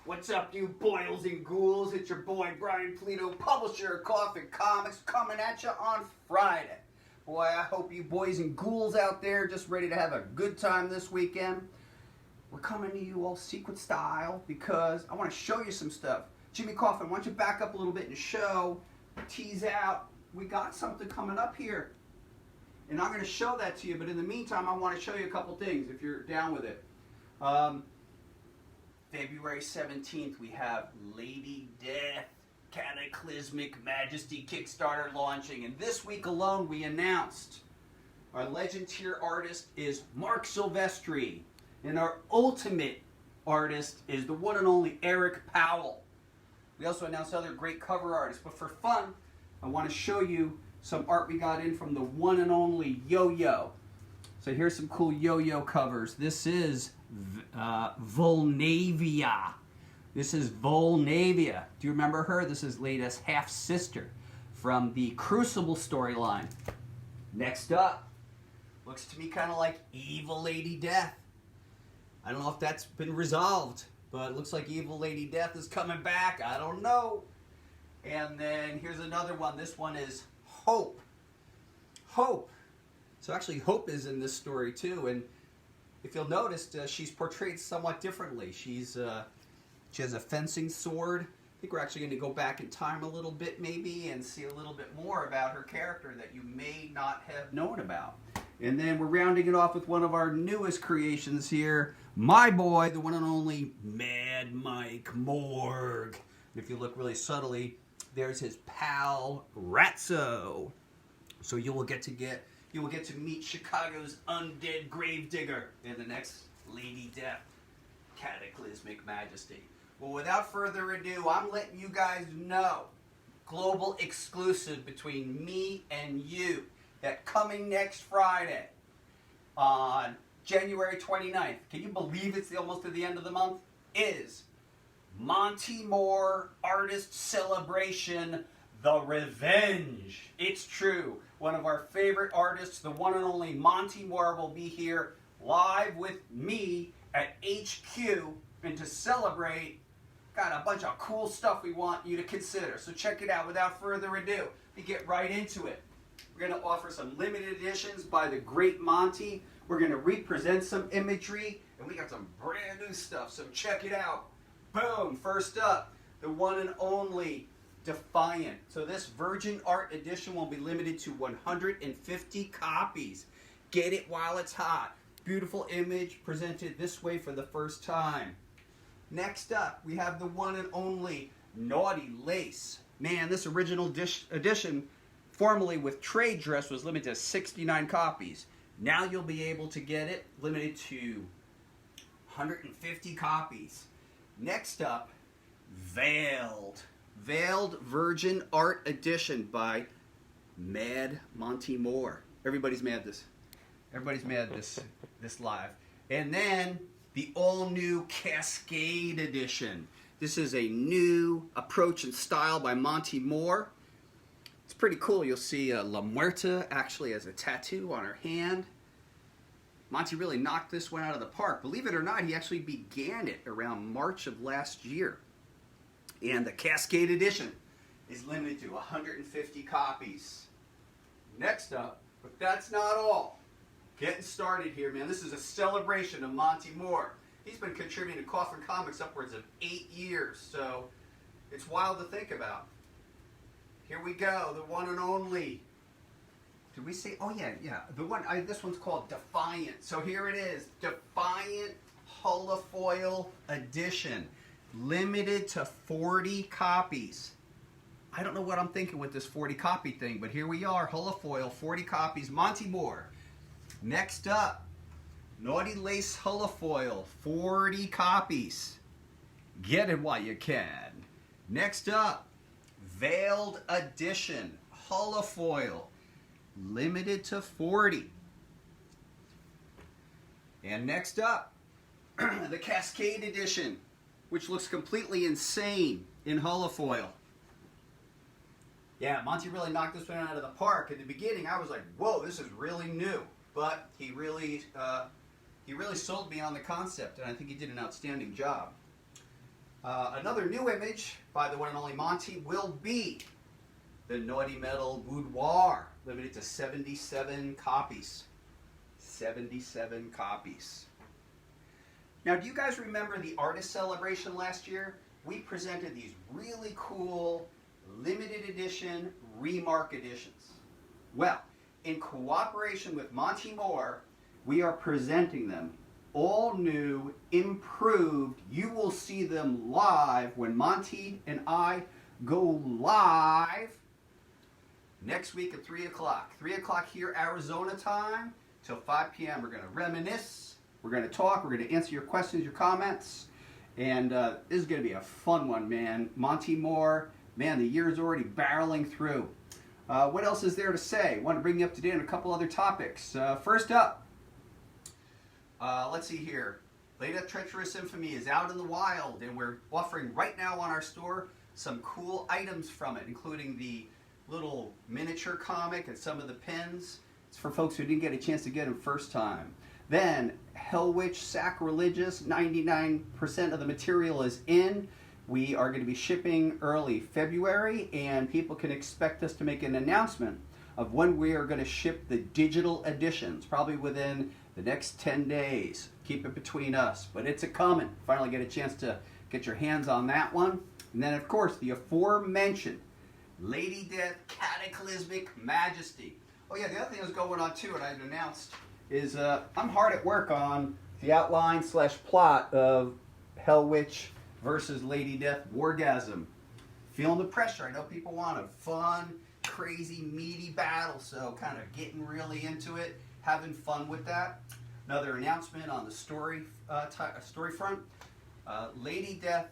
What's up, you boils and ghouls? It's your boy, Brian Pulido, publisher of Coffin Comics, coming at you on Friday. Boy, I hope you boys and ghouls out there just ready to have a good time this weekend. We're coming to you all secret style because I want to show you some stuff. Jimmy Coffin, why don't you back up a little bit and show, tease out. We got something coming up here. And I'm going to show that to you, but in the meantime, I want to show you a couple things if you're down with it. February 17th, we have Lady Death, Cataclysmic Majesty Kickstarter launching. And this week alone, we announced our legend tier artist is Mark Silvestri. And our ultimate artist is the one and only Eric Powell. We also announced other great cover artists. But for fun, I want to show you some art we got in from the one and only Yo-Yo. So here's some cool Yo-Yo covers. This is Volnavia. This is Volnavia. Do you remember her? This is Lada's half-sister from the Crucible storyline. Next up, looks to me kind of like Evil Lady Death. I don't know if that's been resolved, but it looks like Evil Lady Death is coming back. I don't know. And then here's another one. This one is Hope. Hope. So actually Hope is in this story too, and if you'll notice, she's portrayed somewhat differently. She has a fencing sword. I think we're actually going to go back in time a little bit maybe and see a little bit more about her character that you may not have known about. And then we're rounding it off with one of our newest creations here, my boy, the one and only Mad Mike Morg. And if you look really subtly, there's his pal Ratso. So you will get to meet Chicago's undead gravedigger in the next Lady Death, Cataclysmic Majesty. Well, without further ado, I'm letting you guys know, global exclusive between me and you, that coming next Friday on January 29th, can you believe it's almost to the end of the month, is Monty Moore Artist Celebration, The Revenge. It's true. One of our favorite artists, the one and only Monty Moore, will be here live with me at HQ. And to celebrate, got a bunch of cool stuff we want you to consider. So check it out. Without further ado, we get right into it. We're going to offer some limited editions by the great Monty. We're going to represent some imagery. And we got some brand new stuff. So check it out. Boom. First up, the one and only Defiant. So this Virgin Art Edition will be limited to 150 copies. Get it while it's hot. Beautiful image presented this way for the first time. Next up, we have the one and only Naughty Lace. Man, this original edition, formerly with trade dress, was limited to 69 copies. Now you'll be able to get it limited to 150 copies. Next up, Veiled. Veiled Virgin Art Edition by Mad Monty Moore. Everybody's mad this live. And then the all-new Cascade Edition. This is a new approach and style by Monty Moore. It's pretty cool. You'll see La Muerta actually has a tattoo on her hand. Monty really knocked this one out of the park. Believe it or not, he actually began it around March of last year. And the Cascade Edition is limited to 150 copies. Next up, but that's not all. Getting started here, man. This is a celebration of Monty Moore. He's been contributing to Coffin Comics upwards of 8 years, so it's wild to think about. Here we go, the one and only. Did we say? Oh yeah. The one. This one's called Defiant. So here it is, Defiant Holofoil Edition. Limited to 40 copies. I don't know what I'm thinking with this 40 copy thing, but here we are, Holofoil, 40 copies, Monty Moore. Next up, Naughty Lace Holofoil, 40 copies. Get it while you can. Next up, Veiled Edition, Holofoil, limited to 40. And next up, the Cascade Edition, which looks completely insane in holofoil. Yeah, Monty really knocked this one out of the park. At the beginning, I was like, whoa, this is really new. But he really sold me on the concept, and I think he did an outstanding job. Another new image by the one and only Monty will be the Naughty Metal Boudoir, limited to 77 copies. 77 copies. Now, do you guys remember the artist celebration last year? We presented these really cool limited edition remark editions. Well, in cooperation with Monty Moore, we are presenting them all new, improved. You will see them live when Monty and I go live next week at 3 o'clock. 3 o'clock here, Arizona time, till 5 p.m. We're going to reminisce, we're going to talk, we're going to answer your questions, your comments, and this is going to be a fun one, man. Monty Moore, man, the year's already barreling through. What else is there to say? I want to bring you up to date on a couple other topics. First up, let's see here. Late Death Treacherous Infamy is out in the wild, and we're offering right now on our store some cool items from it, including the little miniature comic and some of the pins. It's for folks who didn't get a chance to get them first time. Then, Hell Witch Sacrilegious, 99% of the material is in. We are going to be shipping early February, and people can expect us to make an announcement of when we are going to ship the digital editions, probably within the next 10 days. Keep it between us, but it's a coming. Finally get a chance to get your hands on that one. And then, of course, the aforementioned Lady Death Cataclysmic Majesty. Oh yeah, the other thing that's going on too, and I've announced, is I'm hard at work on the outline / plot of Hell Witch versus Lady Death Wargasm. Feeling the pressure. I know people want a fun, crazy, meaty battle, so kind of getting really into it, having fun with that. Another announcement on the story front. Lady Death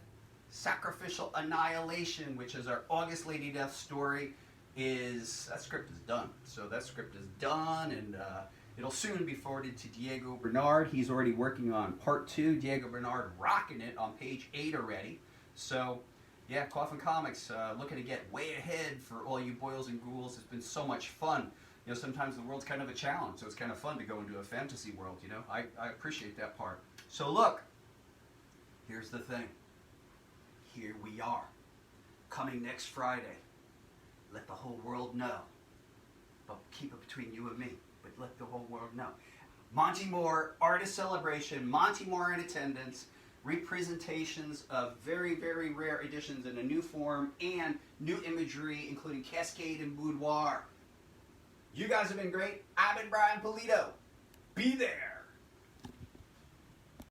Sacrificial Annihilation, which is our August Lady Death story, that script is done. So that script is done, and it'll soon be forwarded to Diego Bernard. He's already working on part 2. Diego Bernard rocking it on page 8 already. So, yeah, Coffin Comics looking to get way ahead for all you boils and ghouls. It's been so much fun. You know, sometimes the world's kind of a challenge, so it's kind of fun to go into a fantasy world, you know. I appreciate that part. So look, here's the thing. Here we are, coming next Friday. Let the whole world know. But keep it between you and me. But let the whole world know. Monty Moore, Artist Celebration, Monty Moore in attendance, representations of very, very rare editions in a new form and new imagery, including Cascade and Boudoir. You guys have been great. I've been Brian Pulido. Be there.